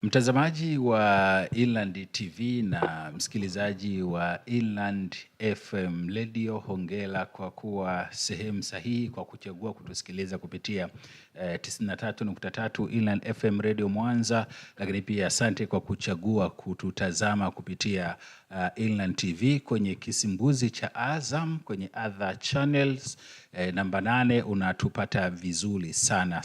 Mtazamaji wa Inland TV na msikilizaji wa Inland FM Radio, hongera kwa kuwa sehemu sahihi kwa kuchagua kutusikiliza kupitia 93.3 Inland FM Radio Mwanza, lakini pia asante kwa kuchagua kututazama kupitia Inland TV kwenye kisimbuzi cha Azam kwenye other channels namba 8. Unatupata vizuri sana.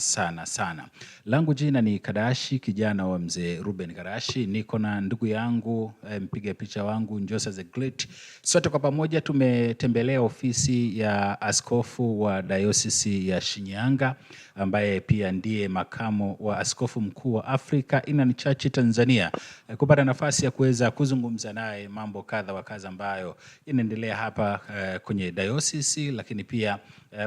Langu jina ni Kadashi, kijana wa mzee Ruben Kadashi. Niko na ndugu yangu mpiga picha wangu Njosa the Great. Sote kwa pamoja tumetembelea ofisi ya askofu wa Dayosisi ya Shinyanga, ambaye pia ndiye makamo wa askofu mkuu wa Africa Inland Church Tanzania, kupata nafasi ya kuweza kuzungumza naye mambo kadha wa kadha ambayo inaendelea hapa kwenye dayosisi, lakini pia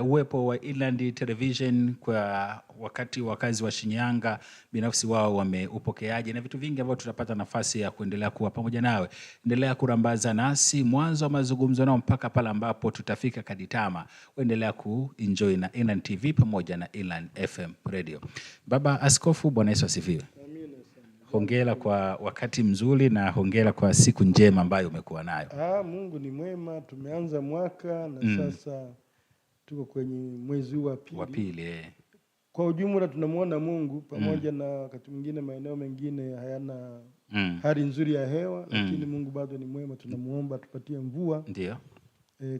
uwepo wa Inland Television kwa wakati wakazi wa Shinyanga binafsi wao wameupokeaje, na vitu vingi ambavyo tutapata nafasi ya kuendelea kuwa pamoja nawe. Endelea kurambaza nasi mwanzo wa mazungumzo nao mpaka pale ambapo tutafika Kaditama. Endelea kuenjoy na Inland TV pamoja na Inland FM Radio. Baba Askofu, Bwana Yesu asifiwe. Hongera kwa wakati mzuri na hongera kwa siku njema ambayo umekuwa nayo. Mungu ni mwema, tumeanza mwaka na sasa tuko kwenye mwezi wa pili. Kwa ujumla tunamuona Mungu pamoja na wakati mwingine maeneo mengine hayana hali nzuri ya hewa, lakini Mungu bado ni mwema. Tunamuomba tupatie mvua. Ndio.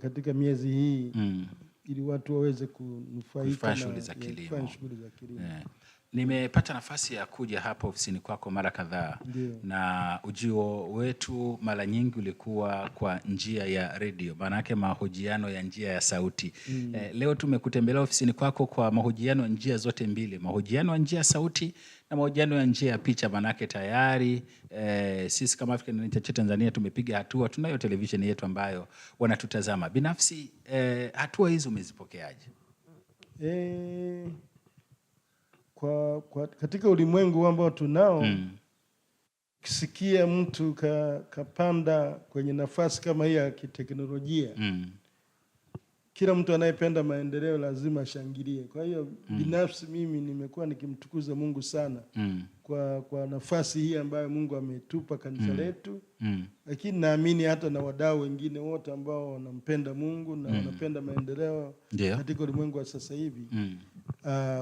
Katika miezi hii ili watu waweze kunufaika na shughuli za kilimo. Nimepata nafasi ya kuja hapa ofisini kwako mara kadhaa, na ujio wetu mara nyingi ulikuwa kwa njia ya radio, maanake mahojiano ya njia ya sauti. Leo tumekutembelea ofisini kwako kwa mahojiano ya njia zote mbili, mahojiano ya njia ya sauti na mahojiano ya njia ya picha. Maanake tayari sisi kama African Inland Church Tanzania tumepiga hatua, tunayo television yetu ambayo wanatutazama. Binafsi hatua hizo umezipokeaje? Katika ulimwengu ambao tunao, kisikia mtu kapanda kwenye nafasi kama hii ya kiteknolojia, kila mtu anayependa maendeleo lazima ashangilie. Kwa hiyo binafsi mimi nimekuwa nikimtukuza Mungu sana kwa nafasi hii ambayo Mungu ametupa kanisa letu, lakini naamini hata na wadau wengine wote ambao wanampenda Mungu na wanapenda maendeleo katika ulimwengu wa sasa hivi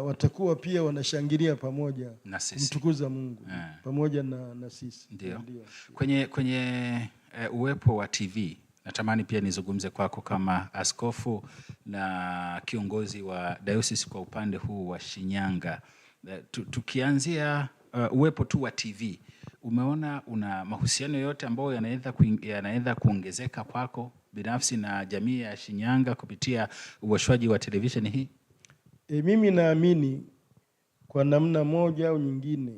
watakuwa pia wanashangilia pamoja na sisi, mtukuza Mungu pamoja na sisi. Ndio. Kwenye uwepo wa TV, natamani pia nizungumze kwako kama askofu na kiongozi wa diocese kwa upande huu wa Shinyanga. Tukianzia uwepo tu wa TV, umeona una mahusiano yote ambayo yanaweza kuongezeka kwako binafsi na jamii ya Shinyanga kupitia uwashwaji wa television hii? Mimi naamini kwa namna moja au nyingine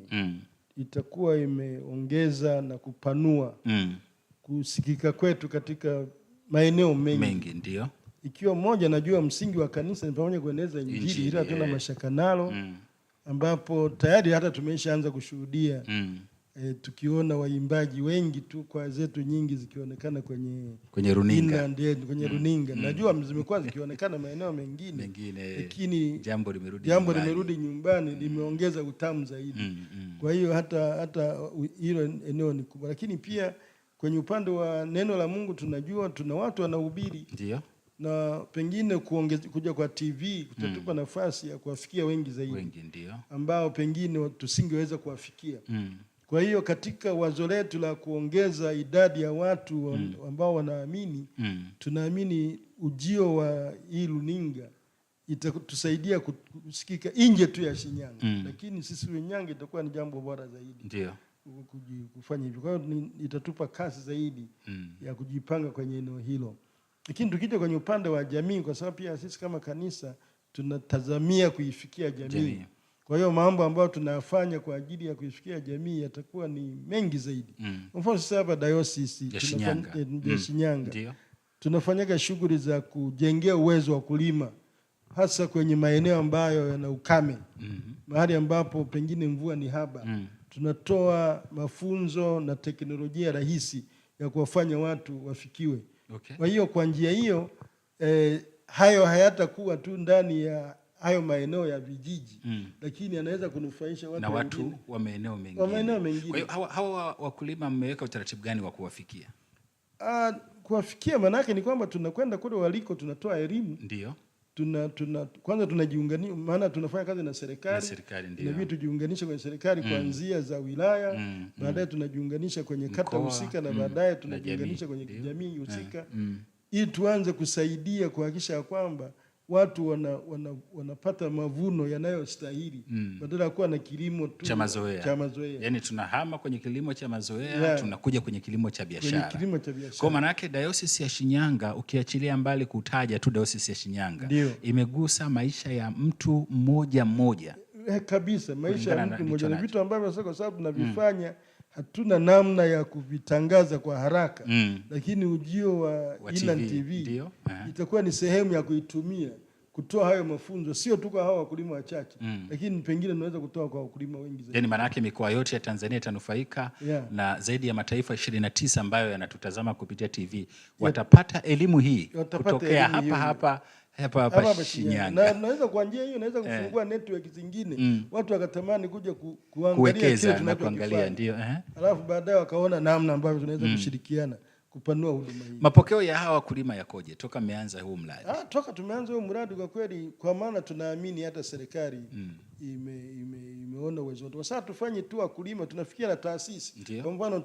itakuwa imeongeza na kupanua kusikika kwetu katika maeneo mengi. Ndio. Ikiwa mmoja, najua msingi wa kanisa ni pamoja kueneza Injili, ila tuna mashaka nalo ambapo tayari hata tumeshaanza kushuhudia tukiona waimbaji wengi tu kwa zetu nyingi zikionekana kwenye runinga. Najua zimekuwa zikionekana maeneo mengine, lakini jambo limerudi nyumbani, limeongeza utamu zaidi. Kwa hiyo hata hilo eneo ni kubwa, lakini pia kwenye upande wa neno la Mungu tunajua tuna watu wanahubiri. Ndio. Na pengine kuja kwa TV kutatupa nafasi ya kuwafikia wengi zaidi, ambao pengine tusingeweza kuwafikia. Kwa hiyo katika wazo letu la kuongeza idadi ya watu ambao wanaamini, tunaamini ujio wa hii runinga itatusaidia kusikika nje tu ya Shinyanga, lakini sisi Shinyanga itakuwa ni jambo bora zaidi. Ndio. Kufanya hivyo. Kwa hiyo itatupa kasi zaidi ya kujipanga kwenye eneo hilo. Lakini tukija kwenye upande wa jamii, kwa sababu pia sisi kama kanisa tunatazamia kuifikia jamii. Kwa hiyo mambo ambayo tunafanya kwa ajili ya kuifikia jamii yatakuwa ni mengi zaidi. Kwa mfano sisi hapa Dayosisi ya Shinyanga tunafanyaga shughuli za kujengea uwezo wa kulima, hasa kwenye maeneo ambayo yana ukame, mahali ambapo pengine mvua ni haba. Tunatoa mafunzo na teknolojia rahisi ya kuwafanya watu wafikiwe. Kwa hiyo kwa njia hiyo hayo hayatakuwa tu ndani ya hayo maeneo ya vijiji lakini anaweza kunufaisha watu na watu wa maeneo mengine. Kwa hiyo hawa wakulima mmeweka utaratibu gani wa kuwafikia? Kuwafikia maana yake ni kwamba tunakwenda kule waliko, tunatoa elimu. Ndio. Kwanza tunajiunganisha, maana tunafanya kazi na serikali. Inabidi tujiunganishe kwenye serikali kuanzia za wilaya, baadaye tunajiunganisha kwenye kata husika na baadaye tunajiunganisha kwenye jamii husika ili tuanze kusaidia kuhakikisha kwamba watu wanapata mavuno yanayostahili badala ya kuwa na kilimo tu cha mazoea. Yaani tunahama kwenye kilimo cha mazoea tunakuja kwenye kilimo cha biashara. Kwa maana yake Dayosisi ya Shinyanga, ukiachilia mbali kutaja tu Dayosisi ya Shinyanga, imegusa maisha ya mtu mmoja mmoja. Kabisa, maisha ya mtu mmoja, na vitu ambavyo sasa kwa sababu tunavifanya hatuna namna ya kuvitangaza kwa haraka lakini ujio wa Inland TV itakuwa ni sehemu ya kuitumia kutoa hayo mafunzo, sio tu kwa hawa wakulima wachache lakini pengine tunaweza kutoa kwa wakulima wengi zaidi. Yaani maana yake mikoa yote ya Tanzania itanufaika na zaidi ya mataifa 29 ambayo yanatutazama kupitia TV watapata elimu hii kutokea hapa Shinyanga. Na naweza kwa njia hiyo naweza kufungua network zingine watu wakatamani kuja kuangalia kile tunachokifanya. Ndio alafu baadaye wakaona namna ambavyo tunaweza kushirikiana kupanua huduma hii. Mapokeo ya hawa wakulima yakoje toka mmeanza huu mradi? Toka tumeanza huu mradi kwa kweli, kwa maana tunaamini hata serikali imeona uwezo wetu. Sasa tufanye tu wakulima, tunafikia na taasisi. Kwa mfano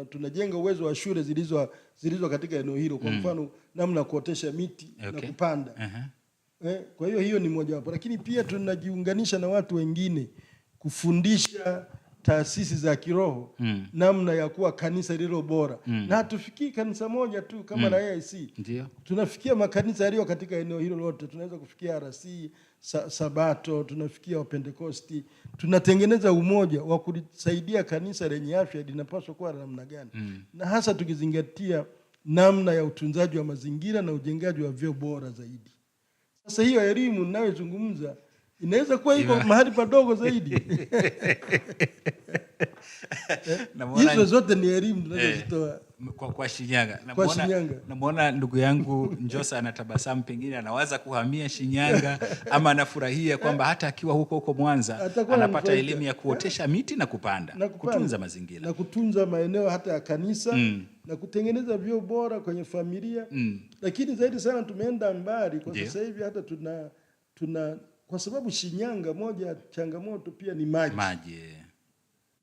tunajenga uwezo wa shule zilizo katika eneo hilo, kwa mfano namna kuotesha miti na kupanda. Kwa hiyo ni moja wapo, lakini pia tunajiunganisha na watu wengine kufundisha taasisi za kiroho namna ya kuwa kanisa lililo bora. Na hatufikii kanisa moja tu kama na AIC. Tunafikia makanisa yaliyo katika eneo hilo lote. Tunaweza kufikia RC, Sabato, tunafikia Wapentekosti. Tunatengeneza umoja wa kusaidia kanisa lenye afya linapaswa kuwa namna gani. Na hasa tukizingatia namna ya utunzaji wa mazingira na ujengaji wa vyoo bora zaidi. Sasa hiyo elimu ninayozungumza inaweza kuwa iko mahali padogo zaidi. Hizo zote ni elimu tunazozitoa kwa Shinyanga. Namuona ndugu yangu Njosa anatabasamu, pengine anawaza kuhamia Shinyanga ama anafurahia kwamba hata akiwa huko Mwanza anapata elimu ya kuotesha miti na kupanda, kutunza mazingira na kutunza maeneo hata ya kanisa na kutengeneza vyoo bora kwenye familia. Lakini zaidi sana tumeenda mbali kwa sasa hivi, hata tuna kwa sababu Shinyanga moja changamoto pia ni maji.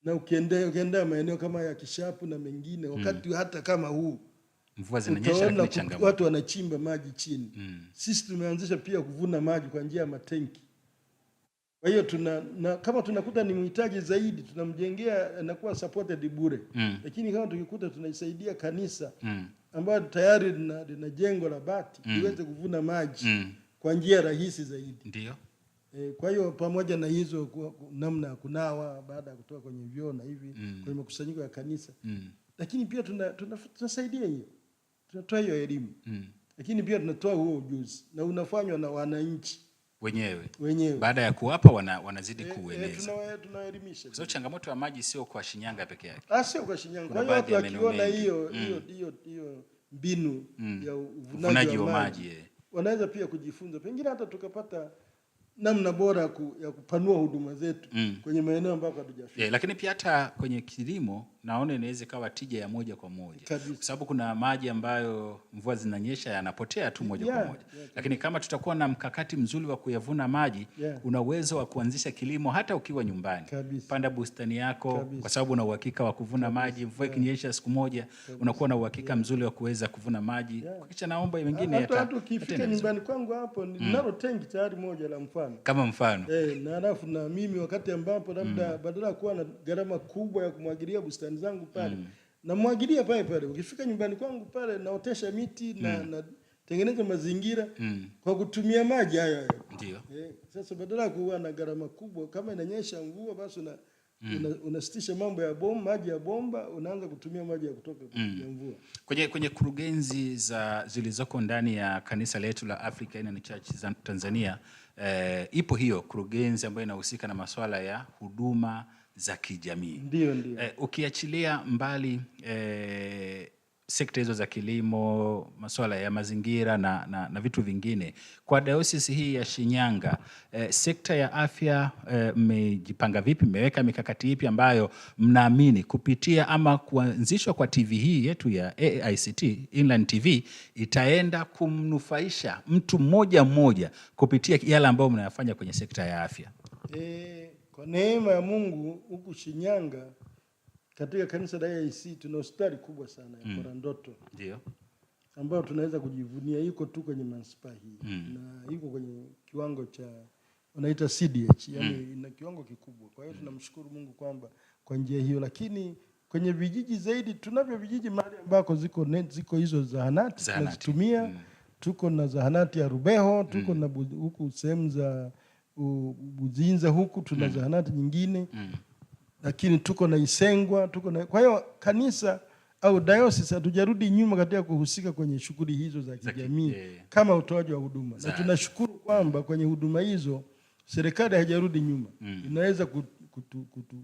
Na ukiendea maeneo kama ya Kishapu na mengine wakati hata kama huu mvua zinanyesha, lakini changamoto watu wanachimba maji chini. Sisi tumeanzisha pia kuvuna maji kwa njia ya matenki. Kwa hiyo kama tunakuta ni mhitaji zaidi tunamjengea, anakuwa supported bure. Lakini kama tukikuta tunaisaidia kanisa ambayo tayari lina jengo la bati liweze kuvuna maji kwa njia rahisi zaidi. Ndio. Kwa hiyo pamoja na hizo namna ya kunawa baada ya kutoka kwenye vyoo na hivi kwenye makusanyiko ya kanisa. Lakini pia tunasaidia hiyo. Tunatoa hiyo elimu. Lakini pia tunatoa huo ujuzi na unafanywa na wananchi wenyewe. Baada ya kuwapa wanazidi kueneza. Tunaelimisha. So changamoto ya maji sio kwa Shinyanga peke yake. Sio kwa Shinyanga. Kwa hiyo watu wakiona hiyo mbinu ya uvunaji wa maji wanaweza pia kujifunza. Pengine hata tukapata namna bora ya kupanua huduma zetu kwenye maeneo ambako hatujafika. Lakini pia hata kwenye kilimo naona inaweza kawa tija ya moja kwa moja. Kwa sababu kuna maji ambayo mvua zinanyesha yanapotea tu moja kwa moja. Lakini kama tutakuwa na mkakati mzuri wa kuyavuna maji, una uwezo wa kuanzisha kilimo hata ukiwa nyumbani. Panda bustani yako kwa sababu una uhakika wa kuvuna maji. Mvua ikinyesha siku moja unakuwa na uhakika mzuri wa kuweza kuvuna maji. Kisha naomba mengine hata ukifika nyumbani kwangu hapo ninalo tenki tayari moja la mfano. Kama mfano. Na alafu na mimi wakati ambapo labda badala kuwa na gharama kubwa ya kumwagilia bustani zangu pale namwagilia pale. Ukifika nyumbani kwangu pale naotesha miti na tengeneza mazingira kwa kutumia maji hayo. Ndio. Sasa badala kuwa na gharama kubwa, kama inanyesha mvua basi unasitisha mambo ya maji ya bomba, unaanza kutumia maji ya kutoka ya mvua. Kwenye kurugenzi zilizoko ndani ya kanisa letu la Africa Inland Church Tanzania, ipo hiyo kurugenzi ambayo inahusika na masuala ya huduma za kijamii. Ndio. Ukiachilia mbali sekta hizo za kilimo, masuala ya mazingira na vitu vingine. Kwa dayosisi hii ya Shinyanga, sekta ya afya mmejipanga vipi? Mmeweka mikakati ipi ambayo mnaamini kupitia ama kuanzishwa kwa TV hii yetu ya AICT Inland TV itaenda kumnufaisha mtu mmoja mmoja kupitia yale ambayo mnayafanya kwenye sekta ya afya? Kwa neema ya Mungu huku Shinyanga katika kanisa la AIC tuna hospitali kubwa sana ya Korandoto. Ndio. Ambayo tunaweza kujivunia, iko tu kwenye manispaa hii na iko kwenye kiwango cha wanaita CDH, yani ina kiwango kikubwa. Kwa hiyo tunamshukuru Mungu kwamba kwa njia hiyo, lakini kwenye vijiji zaidi tunavyo vijiji mahali ambako ziko hizo zahanati tunazitumia. Tuko na zahanati ya Rubeho, tuko na huku sehemu za Buzinza huku tuna zahanati nyingine. Lakini tuko na Isengwa, kwa hiyo kanisa au diocese hatujarudi nyuma katika kuhusika kwenye shughuli hizo za kijamii kama utoaji wa huduma. Na tunashukuru kwamba kwenye huduma hizo serikali haijarudi nyuma. Inaweza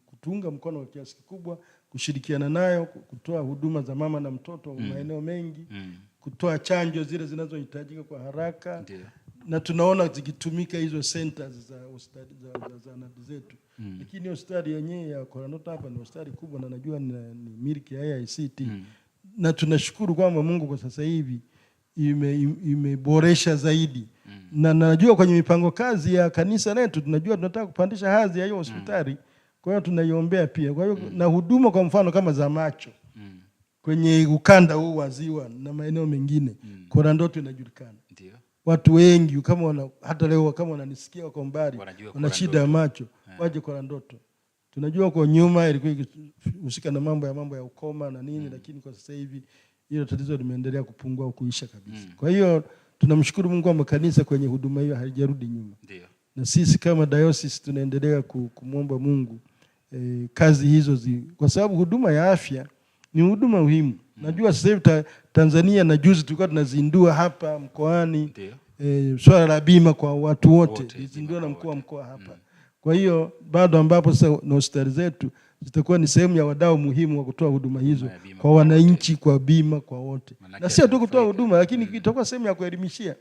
kutunga mkono kwa kiasi kikubwa, kushirikiana nayo kutoa huduma za mama na mtoto maeneo mengi, kutoa chanjo zile zinazohitajika kwa haraka. Na tunaona zikitumika hizo centers za hospitali za zetu. Lakini hospitali yenyewe ya Korandoto hapa ni hospitali kubwa na najua ni miliki ya AICT. Na tunashukuru kwamba Mungu kwa sasa hivi imeboresha zaidi. Na najua kwenye mipango kazi ya kanisa letu tunajua tunataka kupandisha hadhi ya hiyo hospitali. Kwa hiyo tunaiombea pia. Kwa hiyo na huduma kwa mfano kama za macho kwenye ukanda huu wa Ziwa na maeneo mengine Korandoto inajulikana. Ndio. Watu wengi kama hata leo kama wananisikia wako mbali wana shida ya macho waje Korandoto. Tunajua kwa nyuma ilikuwa ikihusika na mambo ya ukoma na nini, lakini kwa sasa hivi hilo tatizo limeendelea kupungua au kuisha kabisa. Kwa hiyo tunamshukuru Mungu kwamba kanisa kwenye huduma hiyo haijarudi nyuma. Ndio. Na sisi kama diocese tunaendelea kumwomba Mungu kazi hizo kwa sababu huduma ya afya ni huduma muhimu. Najua sasa hivi Tanzania na juzi tulikuwa tunazindua hapa mkoani swala la bima kwa watu wote. Lizindua na mkuu wa mkoa hapa. Kwa hiyo bado ambapo sasa na hospitali zetu zitakuwa ni sehemu ya wadau muhimu wa kutoa huduma hizo kwa wananchi, kwa bima kwa wote. Na sio tu kutoa huduma lakini itakuwa sehemu ya kuelimishia.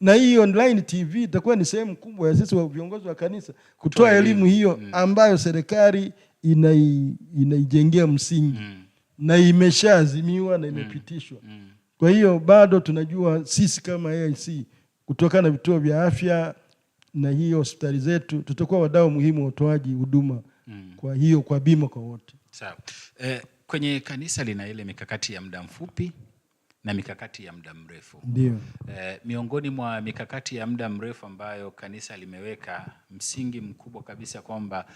Na hii online TV itakuwa ni sehemu kubwa ya sisi viongozi wa kanisa kutoa elimu hiyo ambayo serikali inaijengea msingi. Na imeshaazimiwa na imepitishwa. Kwa hiyo bado tunajua sisi kama AIC kutokana na vituo vya afya na hiyo hospitali zetu tutakuwa wadau muhimu wa utoaji huduma kwa hiyo kwa bima kwa wote. Sawa. Kwenye kanisa lina ile mikakati ya muda mfupi na mikakati ya muda mrefu. Ndio. Miongoni mwa mikakati ya muda mrefu ambayo kanisa limeweka msingi mkubwa kabisa kwamba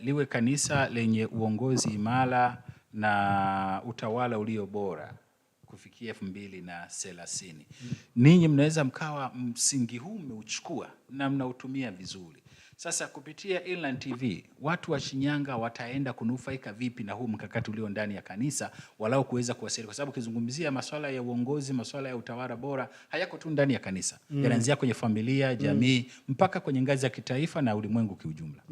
liwe kanisa lenye uongozi imara na utawala ulio bora kufikia 2030. Ninyi mnaweza mkawa msingi huu mmeuchukua na mnautumia vizuri. Sasa kupitia Inland TV watu wa Shinyanga wataenda kunufaika vipi na huu mkakati ulio ndani ya kanisa walau kuweza kuwasaidia, kwa sababu kizungumzia masuala ya uongozi, masuala ya utawala bora hayako tu ndani ya kanisa. Yanaanzia kwenye familia, jamii mpaka kwenye ngazi ya kitaifa na ulimwengu kiujumla.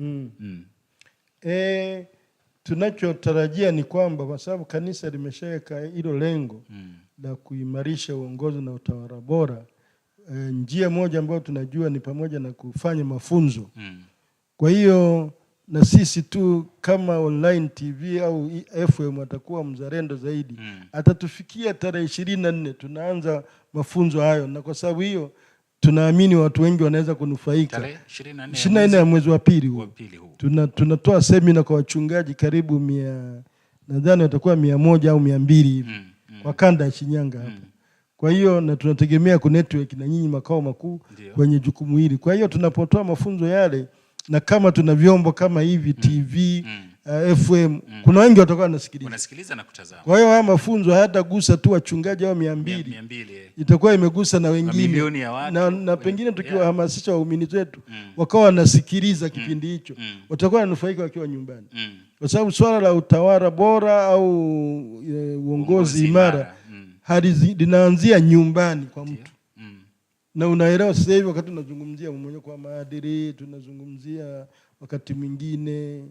Tunachotarajia ni kwamba kwa sababu kanisa limeshaweka hilo lengo la kuimarisha uongozi na utawala bora, njia moja ambayo tunajua ni pamoja na kufanya mafunzo. Kwa hiyo na sisi tu kama online TV au FM atakuwa mzalendo zaidi. Atatufikia tarehe 24 tunaanza mafunzo hayo, na kwa sababu hiyo tunaamini watu wengi wanaweza kunufaika. Tarehe 24 ya mwezi wa pili huu. Tunatoa semina kwa wachungaji karibu nadhani watakuwa 100 au 200 hivi kwa kanda ya Shinyanga hapa. Kwa hiyo na tunategemea ku network na nyinyi makao makuu kwenye jukumu hili. Kwa hiyo tunapotoa mafunzo yale na kama tuna vyombo kama hivi TV, FM, kuna wengi watakuwa wanasikiliza na kutazama. Kwa hiyo haya mafunzo hayatagusa tu wachungaji hao 200. Itakuwa imegusa na wengine. Na pengine tukiwahamasisha waumini wetu wakawa wanasikiliza kipindi hicho, watakuwa wananufaika wakiwa nyumbani. Kwa sababu swala la utawala bora au uongozi imara linaanzia nyumbani kwa mtu. Na unaelewa sasa hivi wakati tunazungumzia mmonyoko wa maadili, tunazungumzia wakati mwingine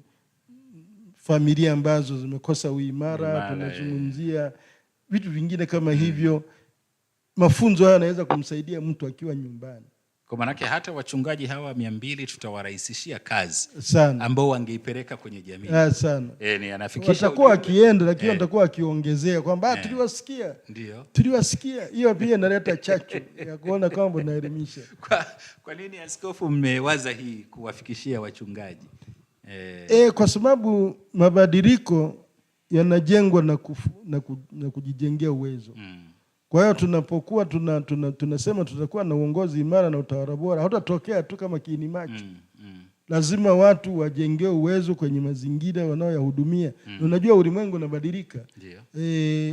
familia ambazo zimekosa uimara, tunazungumzia vitu vingine kama hivyo. Mafunzo haya yanaweza kumsaidia mtu akiwa nyumbani. Kwa maana hata wachungaji hawa 200 tutawarahisishia kazi sana, ambao wangeipeleka kwenye jamii sana. Ni anafikisha watakuwa akienda, lakini watakuwa akiongezea kwamba tuliwasikia. Ndio. Tuliwasikia. Hiyo pia inaleta chachu ya kuona kwamba unaelimisha. Kwa nini askofu mmewaza hii kuwafikishia wachungaji? Kwa sababu mabadiliko yanajengwa na kujijengea uwezo. Kwa hiyo tunapokuwa tunasema tutakuwa na uongozi imara na utawala bora, hautatokea tu kama kiini macho. Lazima watu wajengee uwezo kwenye mazingira wanaoyahudumia. Unajua ulimwengu unabadilika.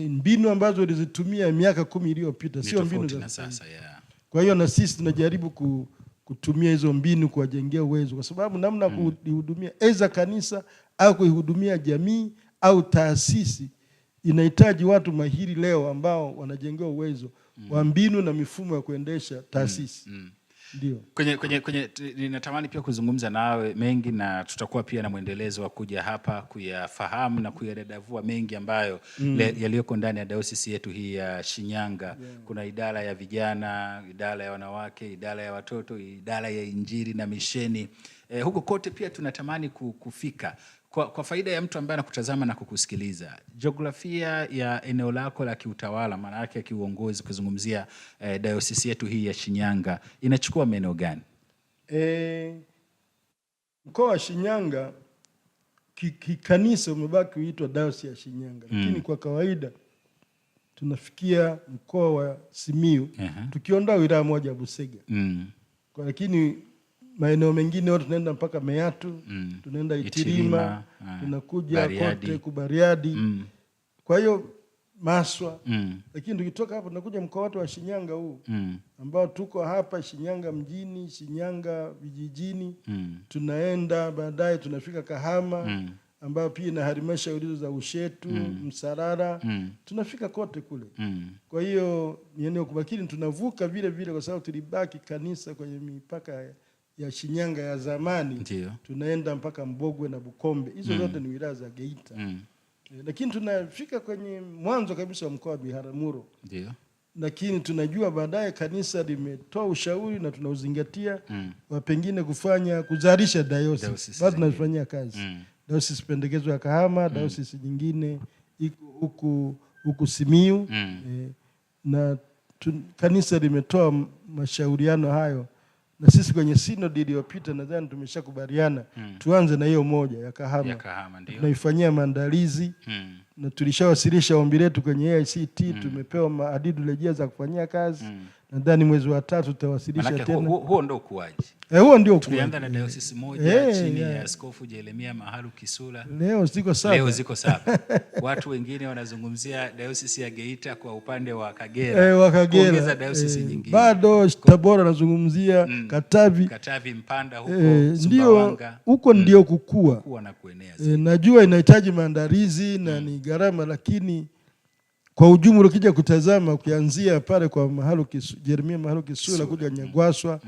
Mbinu ambazo ulizitumia miaka 10 iliyopita sio mbinu za sasa. Kwa hiyo na sisi tunajaribu kutumia hizo mbinu kuwajengea uwezo, kwa sababu namna kuihudumia aidha kanisa au kuihudumia jamii au taasisi inahitaji watu mahiri leo ambao wanajengewa uwezo wa mbinu na mifumo ya kuendesha taasisi. Ndio. Kwenye ninatamani pia kuzungumza nawe mengi, na tutakuwa pia na mwendelezo wa kuja hapa kuyafahamu na kuyadadavua mengi ambayo yaliyoko ndani ya dayosisi yetu hii ya Shinyanga. Kuna idara ya vijana, idara ya wanawake, idara ya watoto, idara ya injili na misheni. Huko kote pia tunatamani kufika. Kwa faida ya mtu ambaye anakutazama na kukusikiliza, jiografia ya eneo lako la kiutawala, maana yake ya kiuongozi, kuzungumzia dayosisi yetu hii ya Shinyanga, inachukua maeneo gani? Mkoa wa Shinyanga kikanisa umebaki kuitwa dayosisi ya Shinyanga, lakini kwa kawaida tunafikia mkoa wa Simiyu tukiondoa wilaya moja ya Busega. Lakini maeneo mengine watu tunaenda mpaka Meatu, tunaenda Itilima, tunakuja kote Kubariadi. Kwa hiyo Maswa. Lakini tukitoka hapo tunakuja mkoa wa Shinyanga huu ambao tuko hapa Shinyanga mjini, Shinyanga vijijini. Tunaenda baadaye tunafika Kahama ambao pia na halmashauri za Ushetu, Msarara. Tunafika kote kule. Kwa hiyo ni eneo kubakini, tunavuka vile vile kwa sababu tulibaki kanisa kwenye mipaka ya Shinyanga ya zamani. Ndiyo. Tunaenda mpaka Mbogwe na Bukombe. Hizo zote ni wilaya za Geita. Lakini tunafika kwenye mwanzo kabisa wa mkoa wa Biharamulo. Ndio. Lakini tunajua baadaye kanisa limetoa ushauri na tunauzingatia wa pengine kuzalisha dayosisi. Bado tunafanyia kazi. Dayosisi pendekezo ya Kahama, dayosisi nyingine huku Simiyu. Na kanisa limetoa mashauriano hayo. Na sisi kwenye synod iliyopita nadhani tumeshakubaliana tuanze na hiyo moja ya Kahama. Ndio. Tunaifanyia maandalizi. Na tulishawasilisha ombi letu kwenye AICT. Tumepewa maadili rejea za kufanyia kazi. Nadhani mwezi wa 3 tutawasilisha tena. Huo ndio ukuaji. Huo ndio ukuaji. Tulianza na dayosisi moja chini ya Askofu Jeremia Mahalu Kisula. Leo ziko 7. Watu wengine wanazungumzia dayosisi ya Geita kwa upande wa Kagera. Kuongeza dayosisi nyingine. Bado Tabora anazungumzia Katavi Mpanda huko Sumbawanga. Huko ndio kukua na kuenea. Najua inahitaji maandalizi na ni gharama, lakini kwa ujumla ukija kutazama ukianzia pale kwa Jeremia Mahalu Kisula kuja Nyagwaswa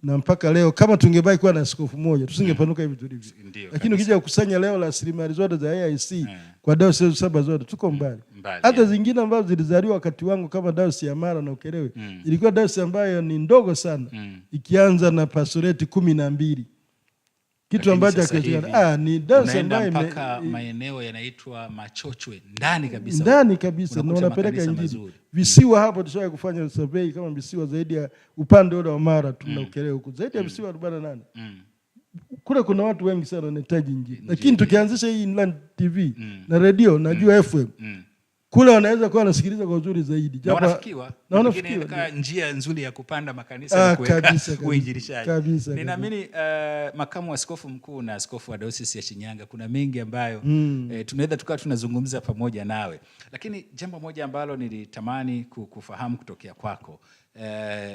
na mpaka leo, kama tungebaki kuwa na askofu moja tusingepanuka hivi tulivyo. Lakini ukija kukusanya leo rasilimali zote za AIC kwa dayosisi 7 zote tuko mbali. Hata zingine ambazo zilizaliwa wakati wangu kama dayosisi ya Mara na Ukerewe ilikuwa dayosisi ambayo ni ndogo sana, ikianza na pastoreti 12. Kitu ambacho ni dayosisi ambayo mpaka maeneo yanaitwa Machochwe ndani kabisa na unapeleka injili. Visiwa hapo tushawahi kufanya survey kama visiwa zaidi ya upande ule wa Mara tuna Ukerewe huko zaidi ya visiwa 48. Kule kuna watu wengi sana wanahitaji injili. Lakini tukianzisha hii Inland TV na radio najua FM kule wanaweza kuwa wanasikiliza kwa uzuri zaidi. Na wanafikiwa njia nzuri ya kupanda makanisa na kuweka uinjilishaji. Ninaamini makamu wa askofu mkuu na askofu wa dayosisi ya Shinyanga kuna mengi ambayo tunaweza tukawa tunazungumza pamoja nawe. Lakini jambo moja ambalo nilitamani kufahamu kutokea kwako,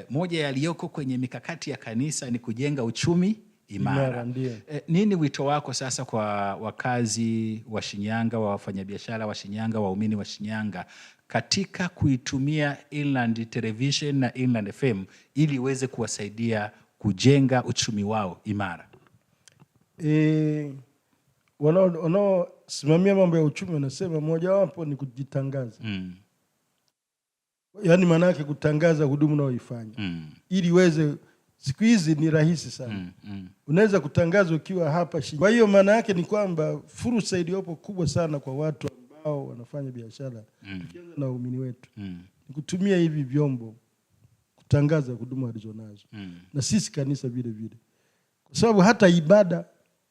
moja yaliyoko kwenye mikakati ya kanisa ni kujenga uchumi imara. Nini wito wako sasa kwa wakazi wa Shinyanga, wa wafanyabiashara wa Shinyanga, waumini wa Shinyanga katika kuitumia Inland Television na Inland FM ili iweze kuwasaidia kujenga uchumi wao imara? Wanaosimamia mambo ya uchumi wanasema moja wapo ni kujitangaza. Yaani maana yake kutangaza huduma unayoifanya. Ili uweze, siku hizi ni rahisi sana. Unaweza kutangaza ukiwa hapa Shinyanga. Kwa hiyo maana yake ni kwamba fursa iliyopo kubwa sana kwa watu ambao wanafanya biashara, tukianza na waumini wetu, ni kutumia hivi vyombo kutangaza huduma walizonazo. Na sisi kanisa vile vile. Kwa sababu hata ibada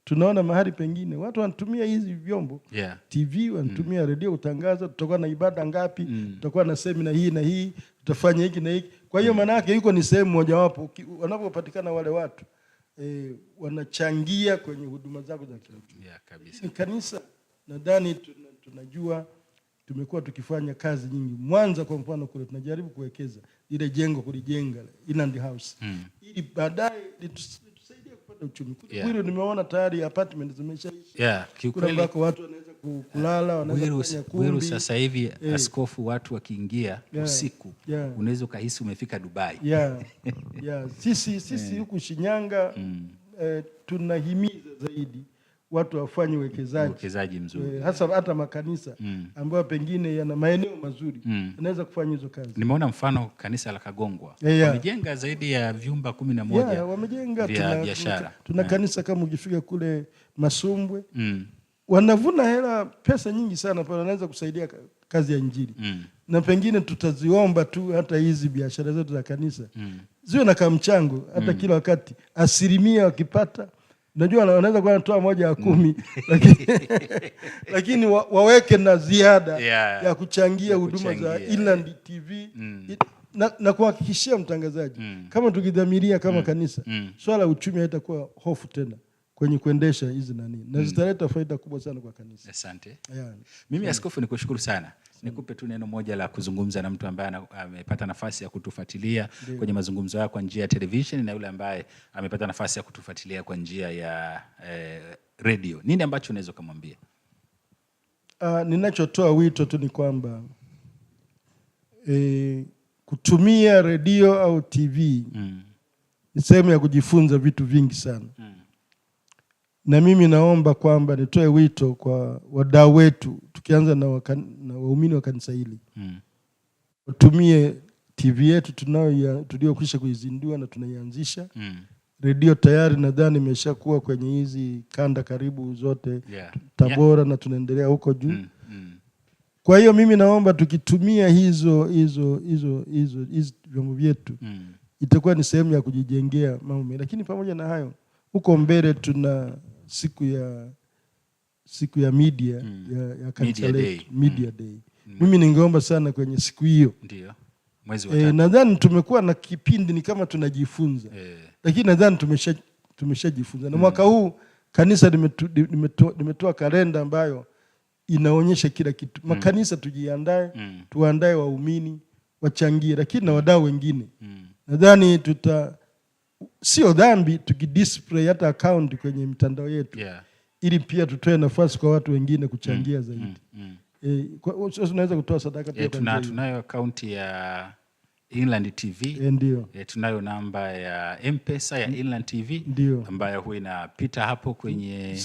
tunaona mahali pengine watu wanatumia hizi vyombo, TV, wanatumia redio kutangaza tutakuwa na ibada ngapi, tutakuwa na semina hii na hii, tutafanya hiki na hiki. Kwa hiyo maana yake yuko ni sehemu mojawapo wanapopatikana wale watu wanachangia kwenye huduma zako za kiuchumi. Kabisa. Ni kanisa nadhani tunajua tumekuwa tukifanya kazi nyingi. Mwanza kwa mfano kule tunajaribu kuwekeza ile jengo kulijenga Inland House. Ili baadaye tusaidie kupata uchumi. Bwiru nimeona tayari apartment zimeshaisha. Kuna ambako watu wanaweza kulala, wanaweza kufanya kumbi. Bwiru sasa hivi askofu, watu wakiingia usiku unaweza kuhisi umefika Dubai. Sisi huku Shinyanga tunahimiza zaidi watu wafanye uwekezaji mzuri. Hata makanisa ambayo pengine yana maeneo mazuri yanaweza kufanya hizo kazi. Nimeona mfano kanisa la Kagongwa. Wamejenga zaidi ya vyumba 11 wamejenga vya biashara. Tuna kanisa kama ukifika kule Masumbwe, wanavuna pesa nyingi sana pale, wanaweza kusaidia kazi ya injili. Na pengine tutaziomba tu hata hizi biashara zetu za kanisa ziwe na kamchango hata kila wakati 1% wakipata. Unajua wanaweza kuwa wanatoa 1/10 lakini waweke na ziada ya kuchangia huduma za Inland TV. Na kuhakikishia mtangazaji, kama tukidhamiria kama kanisa, swala uchumi haitakuwa hofu tena kwenye kuendesha hizi na zitaleta faida kubwa sana kwa kanisa. Asante. Mimi askofu nikushukuru sana. Nikupe tu neno moja la kuzungumza na mtu ambaye amepata nafasi ya kutufuatilia kwenye mazungumzo yao kwa njia ya television na yule ambaye amepata nafasi ya kutufuatilia kwa njia ya radio. Nini ambacho unaweza kumwambia? Ninachotoa wito tu ni kwamba kutumia radio au TV ni sehemu ya kujifunza vitu vingi sana. Na mimi naomba kwamba nitoe wito kwa wadau wetu, tukianza na waumini wa kanisa hili. Watumie TV yetu tuliyokwisha kuizindua na tunaianzisha. Radio tayari nadhani imeshakuwa kwenye hizi kanda karibu zote, Tabora na tunaendelea huko juu. Kwa hiyo mimi naomba tukitumia hizo vyombo vyetu, itakuwa ni sehemu ya kujijengea mambo. Lakini pamoja na hayo, huko mbele tuna siku ya media ya kanisa letu, Media Day. Mimi ningeomba sana kwenye siku hiyo. Ndio. Mwezi wa 3. Nadhani tumekuwa na kipindi ni kama tunajifunza. Lakini nadhani tumeshajifunza. Na mwaka huu kanisa limetoa kalenda ambayo inaonyesha kila kitu. Makanisa tujiandae, tuandae waumini, wachangie, lakini na wadau wengine. Nadhani sio dhambi tukidisplay hata account kwenye mitandao yetu. Ili pia tutoe nafasi kwa watu wengine kuchangia zaidi. Sasa tunaweza kutoa sadaka pia. Tunayo account ya Inland TV. Ndio. Tunayo namba ya M-Pesa ya Inland TV ambayo huwa inapita hapo kwenye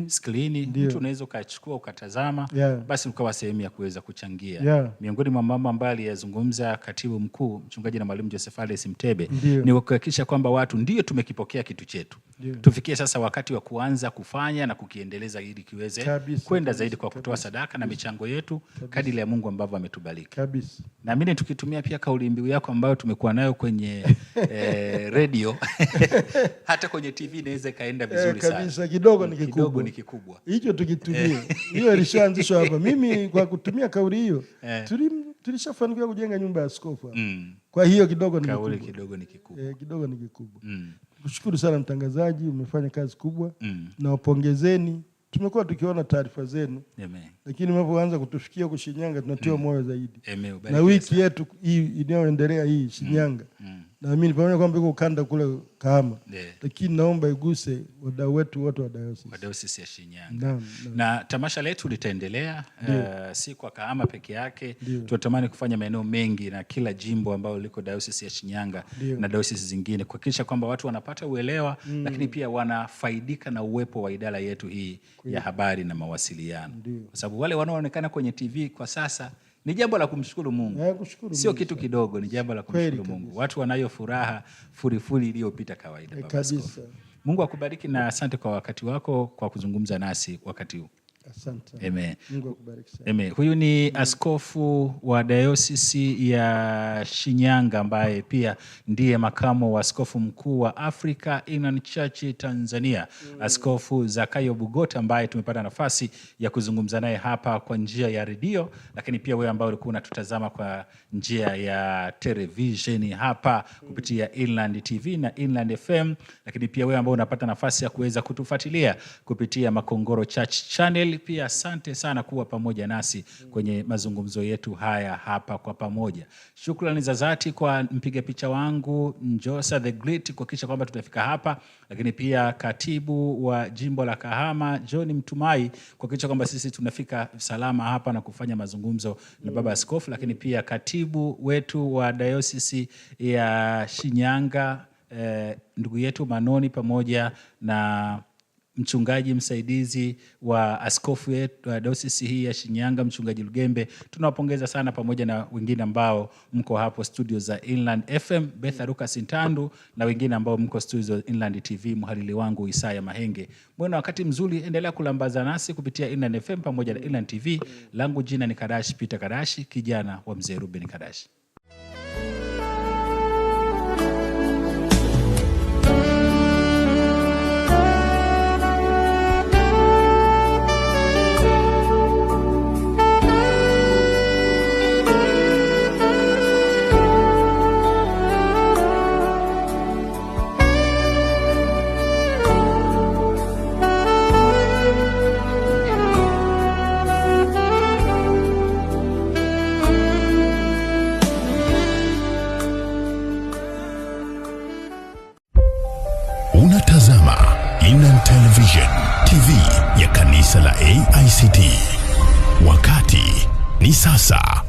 screen. Mtu unaweza ukachukua ukatazama, basi ukawa sehemu ya kuweza kuchangia. Miongoni mwa mambo ambayo aliyazungumza katibu mkuu mchungaji na mwalimu Joseph Alex Mtebe ni kuhakikisha kwamba watu ndio tumekipokea kitu chetu. Tufikie sasa wakati wa kuanza kufanya na kukiendeleza ili kiweze kwenda zaidi kwa kutoa sadaka na michango yetu kadiri ya Mungu ambavyo ametubariki. Na mimi tukitumia pia kauli mbiu yako ambayo tumekuwa nayo kwenye radio hata kwenye TV inaweza kaenda vizuri sana. Kabisa, kidogo ni kikubwa. Hicho tukitumia. Hiyo ilishaanzishwa hapa. Mimi kwa kutumia kauli hiyo tulishafanikiwa kujenga nyumba ya askofu. Kwa hiyo kidogo ni kikubwa. Kidogo ni kikubwa. Kushukuru sana mtangazaji, umefanya kazi kubwa. Na wapongezeni. Tumekuwa tukiona taarifa zenu. Lakini mnapoanza kutufikia huko Shinyanga tunatiwa moyo zaidi. Na wiki yetu hii inayoendelea hii Shinyanga. Naamini pamoja kwamba iko ukanda kule Kahama. Lakini naomba iguse wadau wetu wote wa diocese ya Shinyanga. Na tamasha letu litaendelea si kwa Kahama peke yake. Tunatamani kufanya maeneo mengi na kila jimbo ambalo liko diocese ya Shinyanga na diocese zingine kuhakikisha kwamba watu wanapata uelewa lakini pia wanafaidika na uwepo wa idara yetu hii ya habari na mawasiliano. Kwa sababu wale wanaoonekana kwenye TV kwa sasa Ni jambo la kumshukuru Mungu. Kushukuru sio Mungu kitu sana. kidogo, ni jambo la kumshukuru Mungu. Kabisa. Watu wanayo furaha furifuri iliyopita kawaida. Baba Askofu, Mungu akubariki na asante kwa wakati wako kwa kuzungumza nasi wakati huu. Asante. Amen. Mungu akubariki sana. Amen. Huyu ni askofu wa Dayosisi ya Shinyanga ambaye pia ndiye makamo wa askofu mkuu wa Africa Inland Church Tanzania, Askofu Zakayo Bugota, ambaye tumepata nafasi ya kuzungumza naye hapa kwa njia ya redio, lakini pia wewe ambao ulikuwa unatutazama kwa njia ya television hapa kupitia Inland TV na Inland FM, lakini pia wewe ambao unapata nafasi ya kuweza kutufuatilia kupitia Makongoro Church Channel. Pia asante sana kuwa pamoja nasi kwenye mazungumzo yetu haya hapa kwa pamoja. Shukrani za dhati kwa mpiga picha wangu Njosa the Great kuhakikisha kwamba tutafika hapa, lakini pia katibu wa jimbo la Kahama John Mtumai kuhakikisha kwamba sisi tunafika salama hapa na kufanya mazungumzo na baba askofu, lakini pia katibu wetu wa Dayosisi ya Shinyanga ndugu yetu Manoni, pamoja na mchungaji msaidizi wa askofu yetu wa Dayosisi hii ya Shinyanga, mchungaji Lugembe. Tunawapongeza sana, pamoja na wengine ambao mko hapo studio za Inland FM, Betha Lucas Ntandu, na wengine ambao mko studio za Inland TV, mhariri wangu Isaya Mahenge. Mwena wakati mzuri, endelea kulambaza nasi kupitia Inland FM pamoja na Inland TV. Langu jina ni Kadashi Peter Kadashi, kijana wa mzee Ruben Kadashi. Unatazama Inland Television, TV ya kanisa la AICT. Wakati ni sasa.